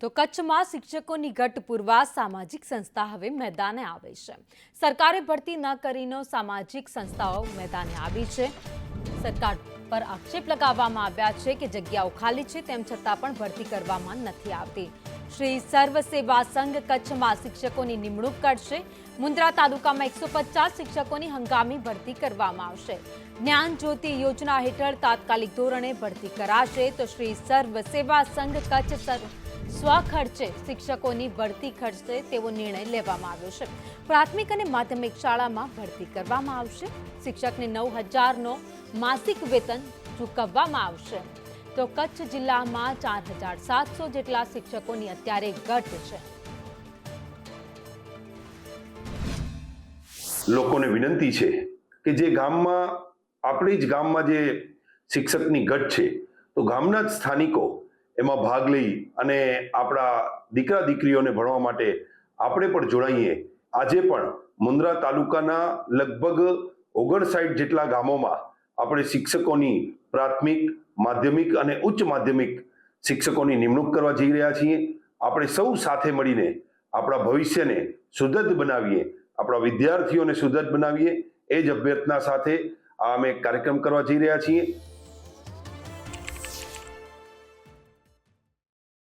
તો કચ્છમાં શિક્ષકોની ઘટ પૂરવા સામાજિક સંસ્થા હવે મેદાને આવે છે। સરકારે ભરતી ન કરીને સામાજિક સંસ્થાઓ મેદાને આવી છે। સરકાર પર આક્ષેપ લગાવવામાં આવ્યા છે કે જગ્યાઓ ખાલી છે, તેમ છતાં પણ ભરતી કરવામાં નથી આવતી। શ્રી સર્વ સેવા સંઘ કચ્છમાં શિક્ષકોની નિમણૂક કરશે। મુન્દ્રા તાલુકામાં 150 શિક્ષકોની હંગામી ભરતી કરવામાં આવશે। જ્ઞાન જ્યોતિ યોજના હેઠળ તાત્કાલિક ધોરણે ભરતી કરાશે। તો શ્રી સર્વ સેવા સંઘ કચ્છ સ્વખર્ચે શિક્ષકોની ભરતી કરશે તેવો નિર્ણય લેવામાં આવ્યો છે। પ્રાથમિક અને માધ્યમિક શાળામાં ભરતી કરવામાં આવશે। શિક્ષકને 9,000નો માસિક વેતન ચૂકવવામાં આવશે। તો કચ્છ જિલ્લામાં 4,700 જેટલા શિક્ષકોની અત્યારે ઘટ છે। લોકોને વિનંતી છે કે જે ગામમાં આપણી જ ગામમાં જે શિક્ષકની ઘટ છે તો ગામના જ સ્થાનિકો એમાં ભાગ લઈ અને આપણા દીકરા દીકરીઓને ભણવા માટે આપણે પણ જોડાઈએ। આજે પણ મુન્દ્રા તાલુકાના લગભગ 59 જેટલા ગામોમાં આપણે શિક્ષકોની પ્રાથમિક, માધ્યમિક અને ઉચ્ચ માધ્યમિક શિક્ષકોની નિમણૂક કરવા જઈ રહ્યા છીએ। આપણે સૌ સાથે મળીને આપણા ભવિષ્યને સુદૃઢ બનાવીએ, આપણા વિદ્યાર્થીઓને સુદૃઢ બનાવીએ, એ જ અભ્યર્થના સાથે આ અમે કાર્યક્રમ કરવા જઈ રહ્યા છીએ।